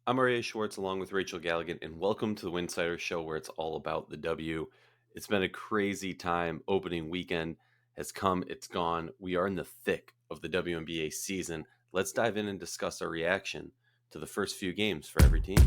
I'm Aryeh Schwartz along with Rachel Galligan, and welcome to the Winsidr Show where it's all about the W. It's been a crazy time. Opening weekend has come, it's gone. We are in the thick of the WNBA season. Let's dive in and discuss our reaction to the first few games for every team.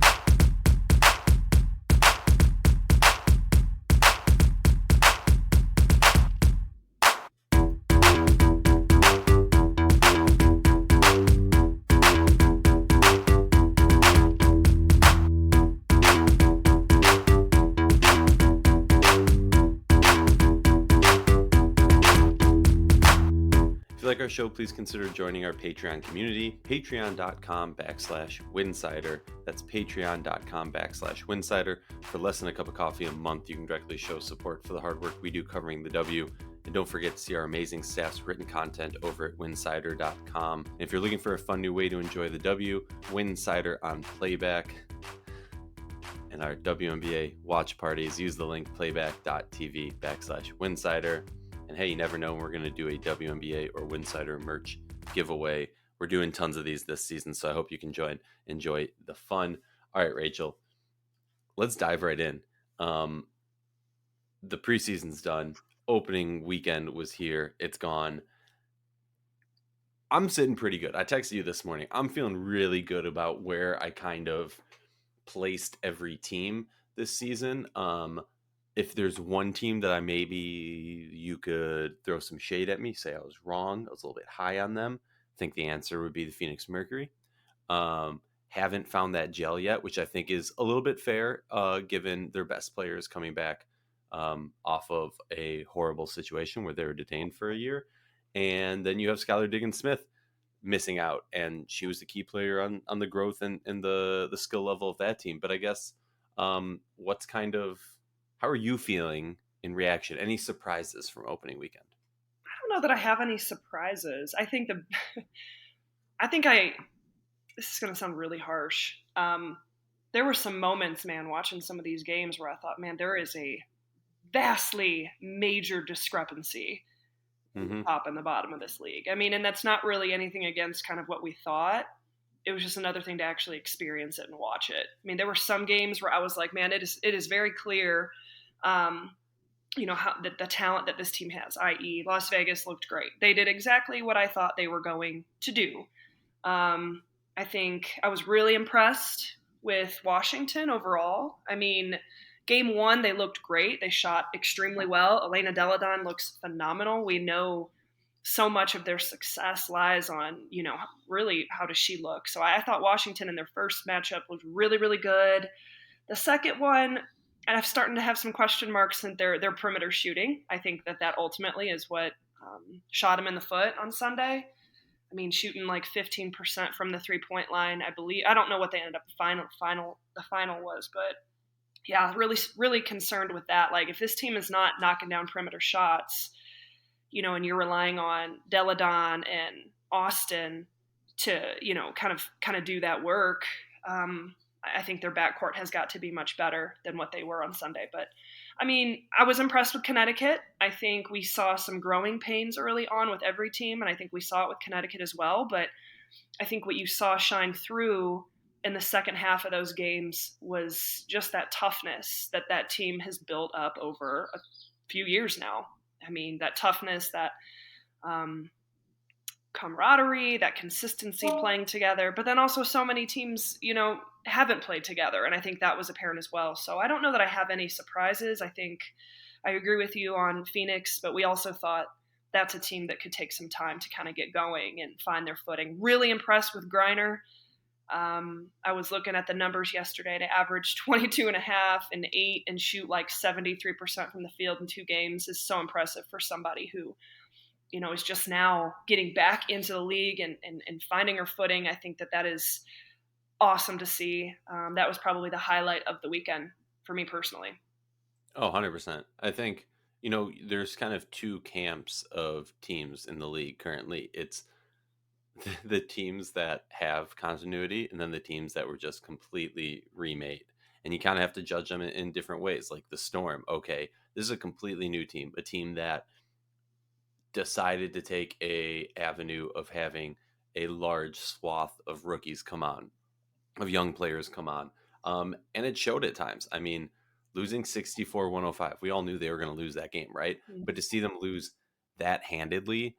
If you like our show, please consider joining our Patreon community, patreon.com/Winsidr. That's patreon.com/Winsidr. For less than a cup of coffee a month, you can directly show support for the hard work we do covering the W. And don't forget to see our amazing staff's written content over at winsidr.com. And if you're looking for a fun new way to enjoy the W, Winsidr on playback and our WNBA watch parties, use the link playback.tv/Winsidr. And hey, you never know when we're going to do a WNBA or Winsidr merch giveaway. We're doing tons of these this season, so I hope you can enjoy the fun. All right, Rachel, let's dive right in. The preseason's done. Opening weekend was here. It's gone. I'm sitting pretty good. I texted you this morning. I'm feeling really good about where I kind of placed every team this season. If there's one team that you could throw some shade at me, say I was wrong, I was a little bit high on them, I think the answer would be the Phoenix Mercury. Haven't found that gel yet, which I think is a little bit fair, given their best players coming back off of a horrible situation where they were detained for a year. And then you have Skylar Diggins-Smith missing out, and she was the key player on the growth and the skill level of that team. But I guess how are you feeling in reaction? Any surprises from opening weekend? I don't know that I have any surprises. This is going to sound really harsh. There were some moments, man, watching some of these games where I thought, man, there is a vastly major discrepancy in the Mm-hmm. top and the bottom of this league. I mean, and that's not really anything against kind of what we thought. It was just another thing to actually experience it and watch it. I mean, there were some games where I was like, man, it is very clear, how the talent that this team has, i.e. Las Vegas looked great. They did exactly what I thought they were going to do. I think I was really impressed with Washington overall. I mean, game one, they looked great. They shot extremely well. Elena Deladon looks phenomenal. We know so much of their success lies on, really how does she look. So I thought Washington in their first matchup was really, really good. The second one, and I'm starting to have some question marks in their perimeter shooting. I think that ultimately is what shot them in the foot on Sunday. I mean, shooting like 15% from the 3-point line, I believe. I don't know what they ended up the final was, but yeah, really, really concerned with that. Like, if this team is not knocking down perimeter shots, and you're relying on Deladon and Austin to, kind of do that work, I think their backcourt has got to be much better than what they were on Sunday. But I mean, I was impressed with Connecticut. I think we saw some growing pains early on with every team, and I think we saw it with Connecticut as well. But I think what you saw shine through in the second half of those games was just that toughness that team has built up over a few years now. I mean, that toughness, that camaraderie, that consistency playing together, but then also so many teams, haven't played together. And I think that was apparent as well. So I don't know that I have any surprises. I think I agree with you on Phoenix, but we also thought that's a team that could take some time to kind of get going and find their footing. Really impressed with Griner. I was looking at the numbers yesterday. To average 22 and a half and 8 and shoot like 73% from the field in 2 games is so impressive for somebody who, is just now getting back into the league and finding her footing. I think that is awesome to see. That was probably the highlight of the weekend for me personally. Oh, 100%. I think, there's kind of two camps of teams in the league currently. It's the teams that have continuity and then the teams that were just completely remade. And you kind of have to judge them in different ways. Like the Storm, okay, this is a completely new team, a team that decided to take a avenue of having a large swath of rookies come on. of young players come on. And it showed at times. I mean, losing 64-105, we all knew they were going to lose that game, right? Mm. But to see them lose that handedly,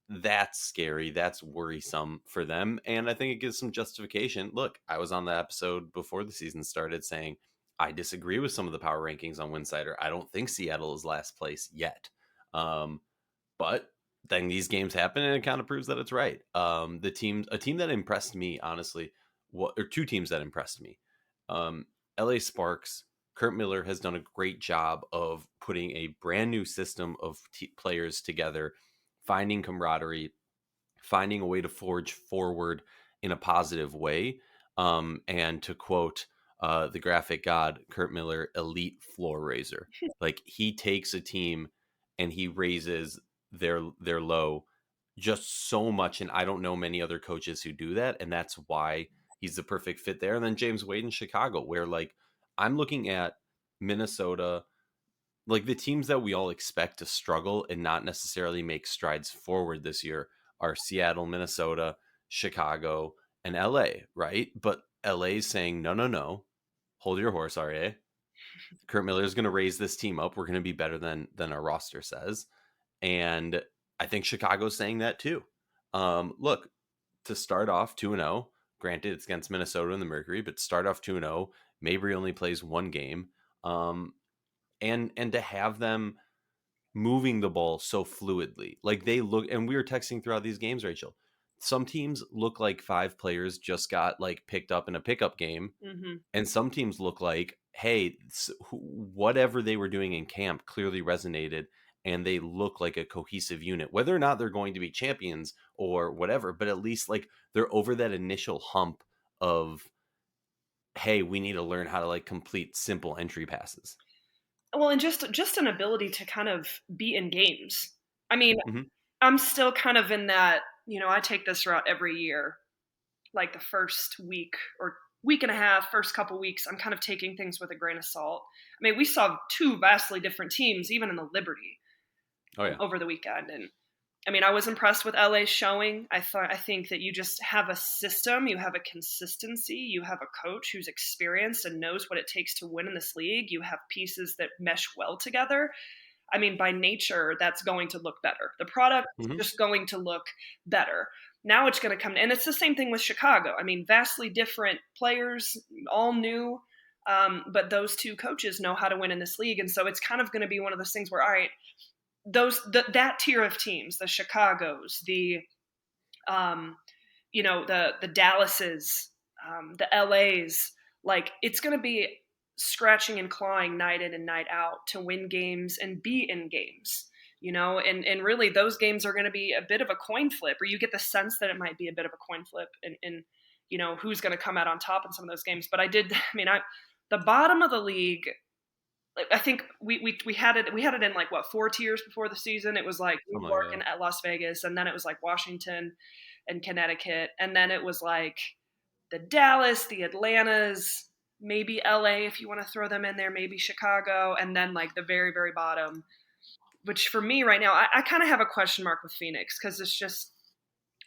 that's scary. That's worrisome for them. And I think it gives some justification. Look, I was on the episode before the season started saying I disagree with some of the power rankings on Winsidr. I don't think Seattle is last place yet. But then these games happen and it kind of proves that it's right. A team that impressed me, honestly, or two teams that impressed me. Um, LA Sparks, Kurt Miller has done a great job of putting a brand new system of players together, finding camaraderie, finding a way to forge forward in a positive way. And to quote the graphic god, Kurt Miller, elite floor raiser. Like he takes a team and he raises their low just so much. And I don't know many other coaches who do that. And that's why he's the perfect fit there. And then James Wade in Chicago, where like I'm looking at Minnesota, like the teams that we all expect to struggle and not necessarily make strides forward this year are Seattle, Minnesota, Chicago, and LA, right? But LA is saying, no, no, no, hold your horse, Aryeh. Kurt Miller is going to raise this team up. We're going to be better than our roster says, and I think Chicago's saying that too. Look, to start off 2-0, granted it's against Minnesota and the Mercury, but start off 2-0. Mabry only plays one game, and to have them moving the ball so fluidly. Like they look, and we were texting throughout these games, Rachel. Some teams look like five players just got like picked up in a pickup game, Mm-hmm. and some teams look like, hey, whatever they were doing in camp clearly resonated, and they look like a cohesive unit. Whether or not they're going to be champions or whatever, but at least like they're over that initial hump of, hey, we need to learn how to like complete simple entry passes. Well, and just an ability to kind of be in games. I mean, Mm-hmm. I'm still kind of in that, I take this route every year. Like the first week or week and a half, first couple weeks, I'm kind of taking things with a grain of salt. I mean, we saw two vastly different teams, even in the Liberty, Oh yeah. over the weekend. And I mean, I was impressed with LA's showing. I think that you just have a system, you have a consistency, you have a coach who's experienced and knows what it takes to win in this league. You have pieces that mesh well together. I mean, by nature, that's going to look better. The product is Mm-hmm. just going to look better. Now it's going to come, and it's the same thing with Chicago. I mean, vastly different players, all new, but those two coaches know how to win in this league, and so it's kind of going to be one of those things where, all right, that tier of teams, the Chicagos, um, the Dallases, the LAs, like it's going to be scratching and clawing night in and night out to win games and be in games. And really those games are going to be a bit of a coin flip, or you get the sense that it might be a bit of a coin flip in who's going to come out on top in some of those games. But the bottom of the league, I think we had it in like what, 4 tiers before the season. It was like New Something like York that. and at Las Vegas, and then it was like Washington and Connecticut, and then it was like the Dallas, the Atlantas, maybe LA if you want to throw them in there, maybe Chicago, and then like the very, very bottom. Which for me right now, I kind of have a question mark with Phoenix because it's just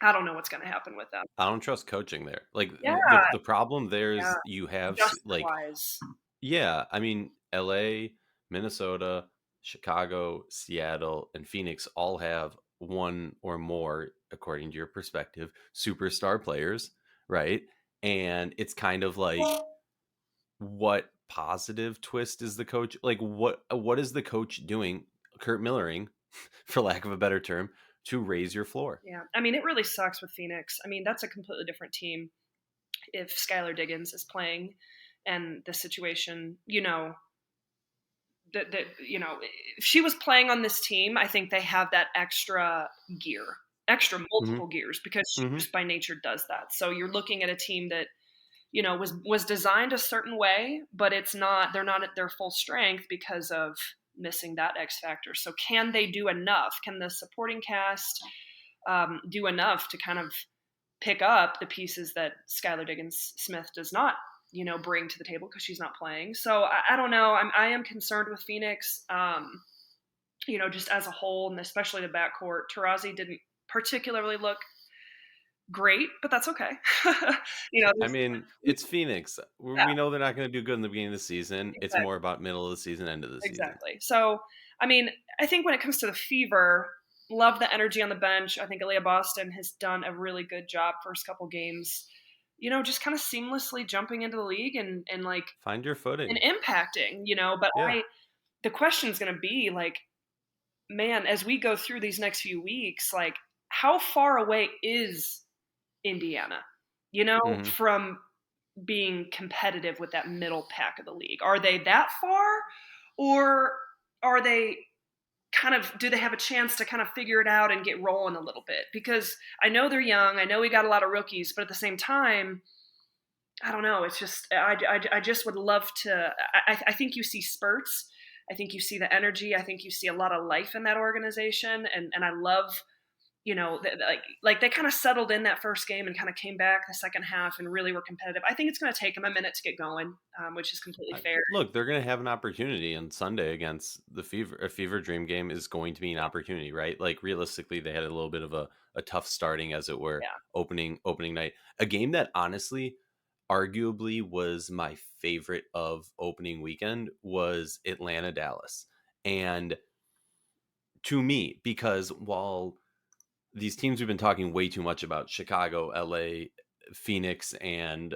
I don't know what's going to happen with them. I don't trust coaching there. Like Yeah, the problem there yeah, is you have adjustment like, wise. yeah, I mean LA, Minnesota, Chicago, Seattle, and Phoenix all have one or more, according to your perspective, superstar players, right? And it's kind of like, what positive twist is the coach, like what is the coach doing, Kurt Millering, for lack of a better term, to raise your floor? Yeah, I mean it really sucks with Phoenix. I mean that's a completely different team if Skylar Diggins is playing, and the situation, that if she was playing on this team, I think they have that extra gear, extra Hmm. multiple gears, because she Hmm. just by nature does that. So you're looking at a team that was designed a certain way, but they're not at their full strength because of missing that X factor. So can they do enough? Can the supporting cast do enough to kind of pick up the pieces that Skylar Diggins Smith does not, bring to the table because she's not playing? So I don't know. I am concerned with Phoenix, just as a whole, and especially the backcourt. Tarazi didn't particularly look great, but that's okay. I There's mean, it's Phoenix. yeah, We know they're not going to do good in the beginning of the season. It's exactly. more about middle of the season, end of the season. Exactly. So, I mean, I think when it comes to the Fever, love the energy on the bench. I think Aaliyah Boston has done a really good job first couple games. Just kind of seamlessly jumping into the league and like Find your and footing. impacting. But Yeah. the question is going to be like, man, as we go through these next few weeks, like how far away is Indiana? Hmm. From being competitive with that middle pack of the league. Are they that far, or are they do they have a chance to kind of figure it out and get rolling a little bit? Because I know they're young. I know we got a lot of rookies, but at the same time, I don't know. It's just I just would love to. I think you see spurts. I think you see the energy. I think you see a lot of life in that organization, and I love like they kind of settled in that first game and kind of came back the second half and really were competitive. I think it's going to take them a minute to get going, which is completely fair. Look, they're going to have an opportunity on Sunday against the Fever. A Fever Dream game is going to be an opportunity, right? Like realistically, they had a little bit of a tough starting, as it were, Yeah. opening night. A game that honestly, arguably, was my favorite of opening weekend was Atlanta Dallas, and to me, because while these teams we've been talking way too much about, Chicago, LA, Phoenix, and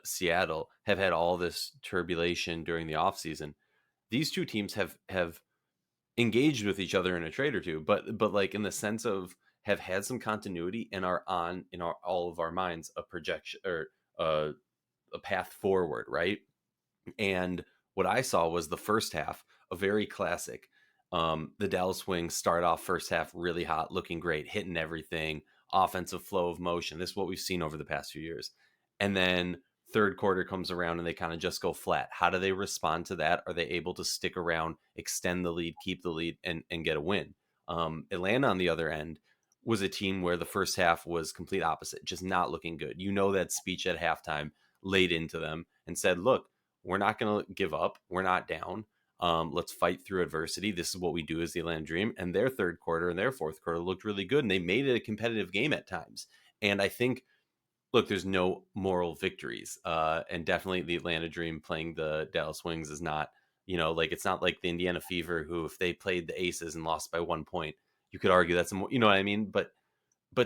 Seattle, have had all this turbulation during the offseason. These two teams have engaged with each other in a trade or two, but like in the sense of have had some continuity and are on in all of our minds a projection or a path forward, right? And what I saw was the first half, a very classic. The Dallas Wings start off first half really hot, looking great, hitting everything, offensive flow of motion. This is what we've seen over the past few years. And then third quarter comes around and they kind of just go flat. How do they respond to that? Are they able to stick around, extend the lead, keep the lead, and get a win? Atlanta, on the other end, was a team where the first half was complete opposite, just not looking good. That speech at halftime laid into them and said, look, we're not going to give up. We're not down. Let's fight through adversity. This is what we do as the Atlanta Dream. And their third quarter and their fourth quarter looked really good, and they made it a competitive game at times. And I think, look, there's no moral victories, and definitely the Atlanta Dream playing the Dallas Wings is not, like it's not like the Indiana Fever, who if they played the Aces and lost by 1 point, you could argue that's a more, you know what I mean. But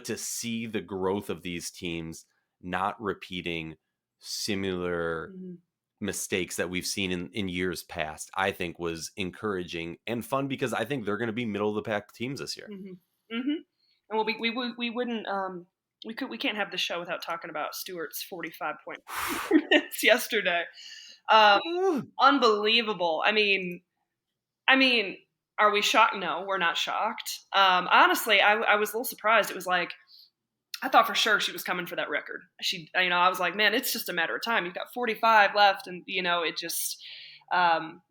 to see the growth of these teams not repeating similar Mhm. mistakes that we've seen in years past, I think was encouraging and fun, because I think they're going to be middle of the pack teams this year. Mhm. Mhm. And well, we wouldn't we can't have the show without talking about Stewart's 45-point performance yesterday. Um, Unbelievable. I mean, are we shocked? No, we're not shocked. Honestly, I was a little surprised. It was like I thought for sure she was coming for that record. I was like, man, it's just a matter of time. You've got 45 left, and it just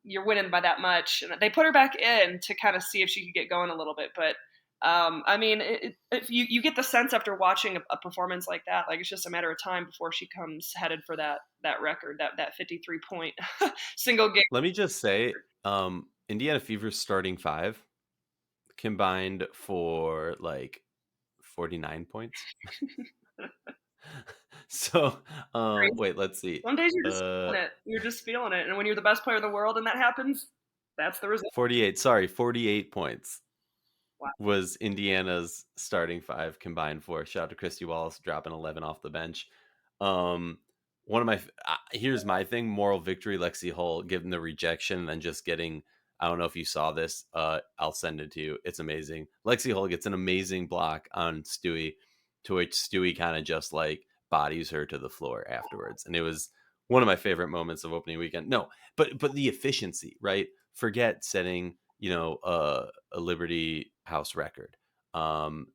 you're winning by that much. And they put her back in to kind of see if she could get going a little bit. But I mean, if you get the sense after watching a performance like that, like it's just a matter of time before she comes headed for that record, that 53-point single game. Let me just say, Indiana Fever's starting five combined for like 49 points. So, wait, let's see. Some days you're just Uh, feeling it. You're just feeling it, and when you're the best player in the world and that happens, that's the result. 48, sorry, 48 points Wow. was Indiana's starting five combined for. Shout out to Christy Wallace dropping 11 off the bench. Um, one of my here's my thing: moral victory. Lexi Hull given the rejection and then just getting. I don't know if you saw this. I'll send it to you. It's amazing. Lexi Hull gets an amazing block on Stewie, to which Stewie kind of just like bodies her to the floor afterwards, and it was one of my favorite moments of opening weekend. No, but the efficiency, right? Forget setting, a Liberty House record. Um,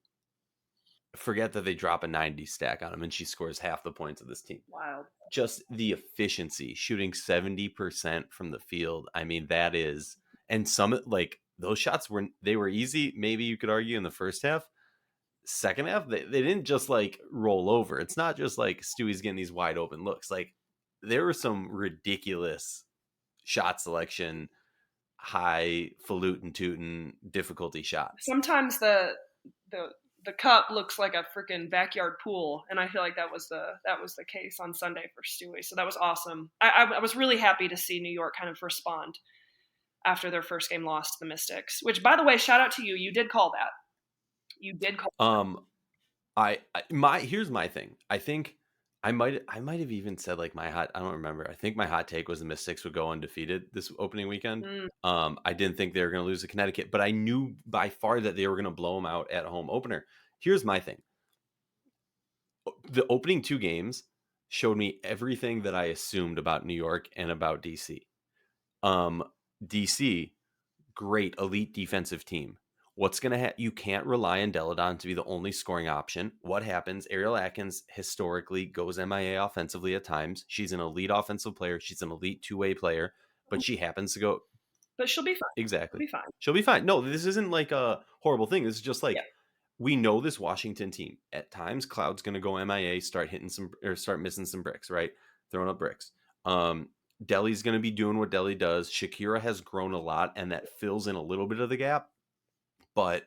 Forget that they drop a 90 stack on him and she scores half the points of this team. Wild. Just the efficiency, shooting 70% from the field. I mean, that is, and some like those shots were easy. Maybe you could argue in the first half. Second half, they didn't just like roll over. It's not just like Stewie's getting these wide open looks. Like there were some ridiculous shot selection, high falutin tootin difficulty shots. Sometimes the the cup looks like a freaking backyard pool, and I feel like that was the case on Sunday for Stewie. So that was awesome. I was really happy to see New York kind of respond after their first game loss to the Mystics. Which, by the way, shout out to you. You did call that. You did call. Um, I my here's my thing. I think I might have even said like my hot. I don't remember. I think my hot take was the Mystics would go undefeated this opening weekend. Mm, I didn't think they were going to lose to Connecticut, but I knew by far that they were going to blow them out at home opener. Here's my thing: the opening two games showed me everything that I assumed about New York and about DC. Um, DC, great elite defensive team. What's going to happen? You can't rely on Deladon to be the only scoring option. What happens? Ariel Atkins historically goes MIA offensively at times. She's an elite offensive player. She's an elite two-way player, but she happens to go but she'll be fine. She'll exactly. be fine. She'll be fine. No, this isn't like a horrible thing. This is just Yeah. like we know this Washington team. At times, Cloud's going to go MIA, start hitting some or start missing some bricks, right? Throwing up bricks. Delhi's going to be doing what Delhi does. Shakira has grown a lot, and that fills in a little bit of the gap. But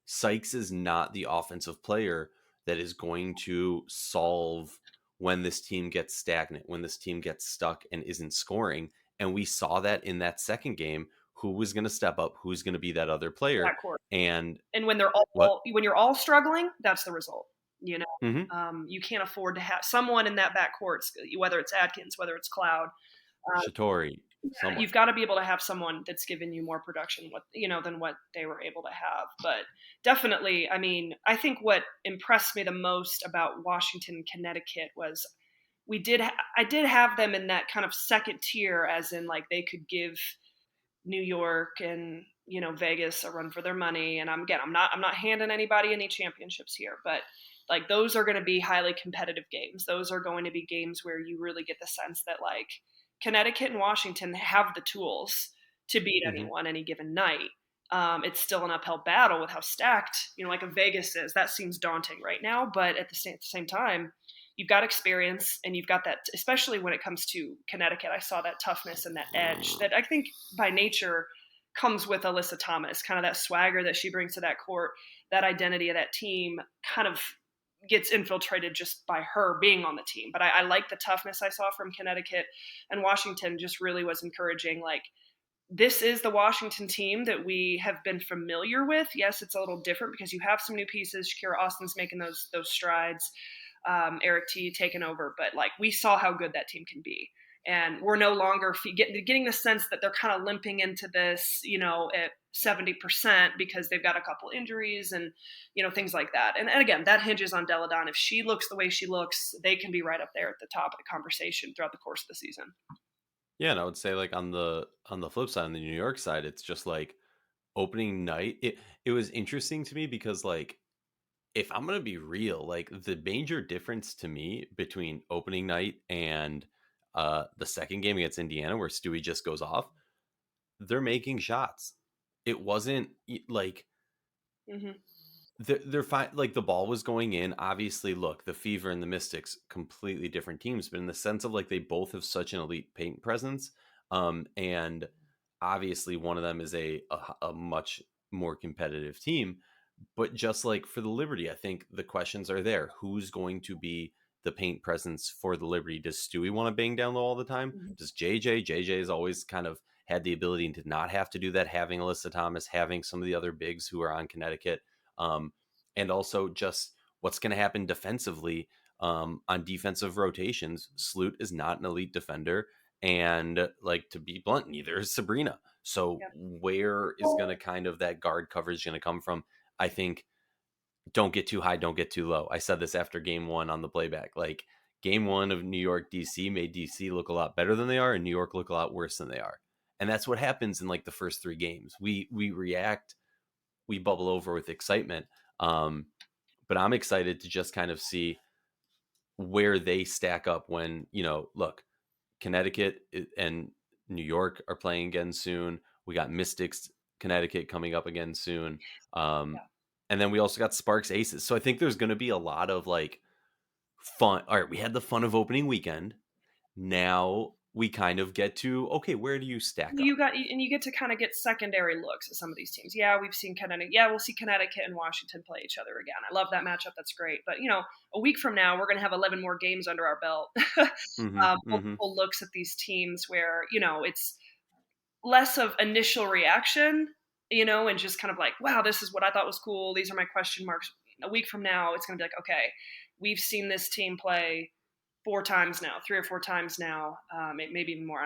Sykes is not the offensive player that is going to solve when this team gets stagnant, when this team gets stuck and isn't scoring. And we saw that in that second game. Who was going to step up? Who's going to be that other player? Backcourt. And And when they're what? all when you're all struggling, that's the result. You know, Mm-hmm. you can't afford to have someone in that backcourt, whether it's Atkins, whether it's Cloud. Shatori, someone. You've got to be able to have someone that's given you more production, than what they were able to have. But definitely, I mean, I think what impressed me the most about Washington and Connecticut was I did have them in that kind of second tier, as in like they could give New York and Vegas a run for their money. And I'm not handing anybody any championships here, but like those are going to be highly competitive games. Those are going to be games where you really get the sense that like Connecticut and Washington have the tools to beat Mm-hmm. anyone any given night. It's still an uphill battle with how stacked, like a Vegas is. That seems daunting right now, but at the same time, you've got experience and you've got that, especially when it comes to Connecticut. I saw that toughness and that edge that I think by nature comes with Alyssa Thomas, kind of that swagger that she brings to that court, that identity of that team kind of gets infiltrated just by her being on the team. But I like the toughness I saw from Connecticut, and Washington just really was encouraging. Like, this is the Washington team that we have been familiar with. Yes, it's a little different because you have some new pieces. Shakira Austin's making those strides. Eric T taking over, but like we saw how good that team can be, and we're no longer getting the sense that they're kind of limping into this, at 70% because they've got a couple injuries and things like that. And again, that hinges on Deladon. If she looks the way she looks, they can be right up there at the top of the conversation throughout the course of the season. Yeah, and I would say like on the flip side, on the New York side, it's just like opening night. It was interesting to me because like if I'm gonna be real, like the major difference to me between opening night and the second game against Indiana, where Stewie just goes off, they're making shots. It wasn't like Mm-hmm. they're fine. Like the ball was going in. Obviously, look, the Fever and the Mystics, completely different teams, but in the sense of like they both have such an elite paint presence, and obviously one of them is a much more competitive team. But just like for the Liberty, I think the questions are there. Who's going to be the paint presence for the Liberty? Does Stewie want to bang down low all the time? Mm-hmm. Does JJ? JJ has always kind of had the ability to not have to do that, having Alyssa Thomas, having some of the other bigs who are on Connecticut. And also just what's going to happen defensively on defensive rotations. Sloot is not an elite defender. And like to be blunt, neither is Sabrina. So Yeah. where is going to kind of that guard coverage going to come from? I think don't get too high, don't get too low. I said this after game one on the playback. Like game one of New York DC made DC look a lot better than they are, and New York look a lot worse than they are. And that's what happens in like the first three games. We react, we bubble over with excitement. But I'm excited to just kind of see where they stack up when, look, Connecticut and New York are playing again soon. We got Mystics, Connecticut coming up again soon. Yeah. And then we also got Sparks Aces. So I think there's going to be a lot of like fun. All right, we had the fun of opening weekend. Now we kind of get to, okay, where do you stack up? You get to kind of get secondary looks at some of these teams. Yeah, we've seen Connecticut. Yeah, we'll see Connecticut and Washington play each other again. I love that matchup. That's great. But a week from now, we're going to have 11 more games under our belt. Hmm. Hmm. Multiple looks at these teams where it's less of initial reaction, and just kind of like, wow, this is what I thought was cool. These are my question marks. A week from now, it's going to be like, okay, we've seen this team play 4 times now, 3 or 4 times now, maybe even more.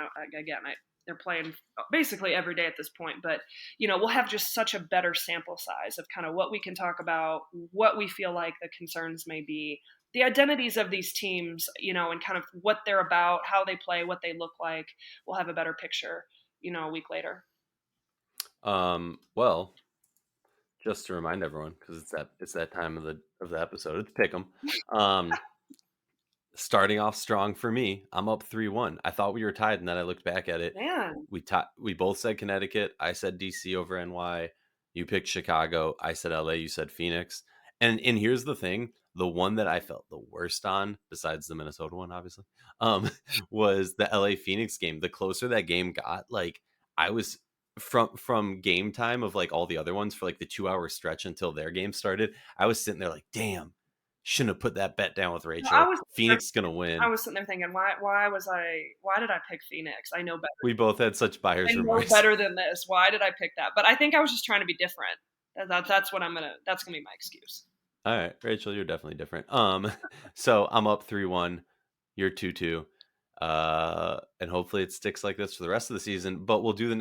They're playing basically every day at this point, but we'll have just such a better sample size of kind of what we can talk about, what we feel like the concerns may be, the identities of these teams, and kind of what they're about, how they play, what they look like. We'll have a better picture, a week later. Well, just to remind everyone, because it's that time of the episode, it's pick 'em. Um, Starting off strong for me. I'm up 3-1. I thought we were tied, and then I looked back at it. Man, We both said Connecticut. I said DC over NY. You picked Chicago. I said LA. You said Phoenix. And here's the thing: the one that I felt the worst on, besides the Minnesota one, obviously, um, was the LA Phoenix game. The closer that game got, like I was from game time of like all the other ones for like the 2 hour stretch until their game started. I was sitting there like, damn, shouldn't have put that bet down with no, I Rachel. was Phoenix gonna I win. was sitting there thinking, why did I pick Phoenix? I know better. We both had such I buyer's know remorse. better than this. Why did I pick that? But I think I was just trying to be different. That's gonna be my excuse. All right, Rachel, you're definitely different. So I'm up 3-1. You're 2-2. And hopefully it sticks like this for the rest of the season. But we'll do the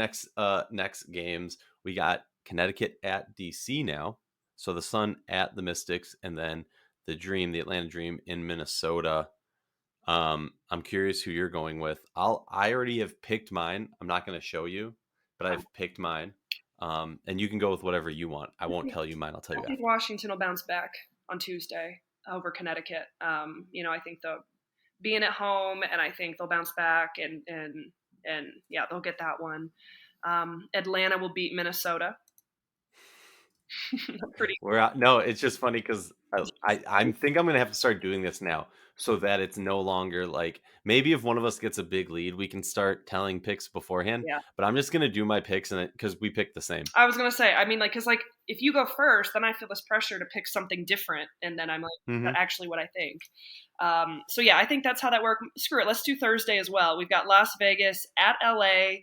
next games. We got Connecticut at DC now. So the Sun at the Mystics, and then the Atlanta Dream in Minnesota. I'm curious who you're going with. I already have picked mine. I'm not going to show you, but I've picked mine. And you can go with whatever you want. I won't tell you mine. I'll tell I you think after. Washington will bounce back on Tuesday over Connecticut. I think they'll being at home, and I think they'll bounce back, and yeah, they'll get that one. Atlanta will beat Minnesota. Pretty. We're out. No, it's just funny because I think I'm gonna have to start doing this now so that it's no longer like maybe if one of us gets a big lead, we can start telling picks beforehand. Yeah. But I'm just gonna do my picks and because we picked the same. I was gonna say, I mean, like, because like if you go first, then I feel this pressure to pick something different, and then I'm like, that's Hmm. actually what I think. So yeah, I think that's how that works. Screw it, let's do Thursday as well. We've got Las Vegas at LA,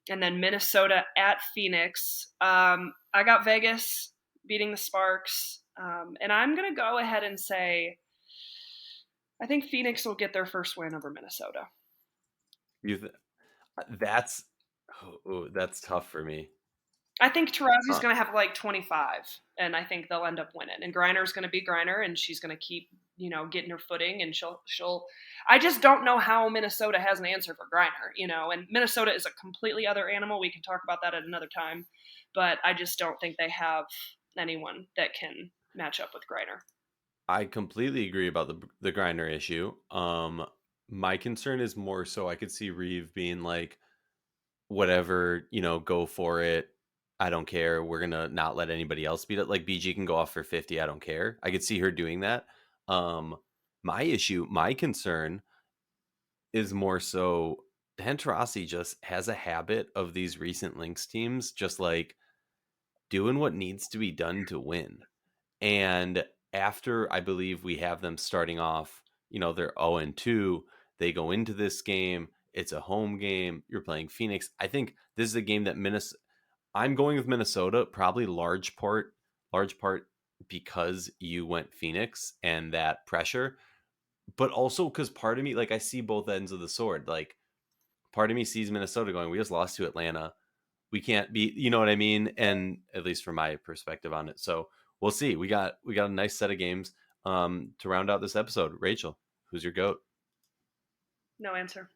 and then Minnesota at Phoenix. I got Vegas beating the Sparks, and I'm gonna go ahead and say I think Phoenix will get their first win over Minnesota. You th- that's that's tough for me. I think Tarazi's Uh, going to have like 25, and I think they'll end up winning. And Griner's going to be Griner, and she's going to keep, getting her footing. And she'll. I just don't know how Minnesota has an answer for Griner, And Minnesota is a completely other animal. We can talk about that at another time, but I just don't think they have anyone that can match up with Griner. I completely agree about the grinder issue. My concern is more so I could see Reeve being like, whatever, go for it. I don't care. We're gonna not let anybody else beat it. Like BG can go off for 50. I don't care. I could see her doing that. Um, my concern is more so Dan Taurasi just has a habit of these recent Lynx teams just like doing what needs to be done to win. And after I believe we have them starting off, they're 0-2, they go into this game. It's a home game. You're playing Phoenix. I think this is a game that Minnesota. I'm going with Minnesota, probably large part because you went Phoenix and that pressure, but also because part of me, like I see both ends of the sword. Like part of me sees Minnesota going, we just lost to Atlanta. We can't be, you know what I mean? And at least from my perspective on it. So we'll see. We got a nice set of games to round out this episode. Rachel, who's your goat? No answer.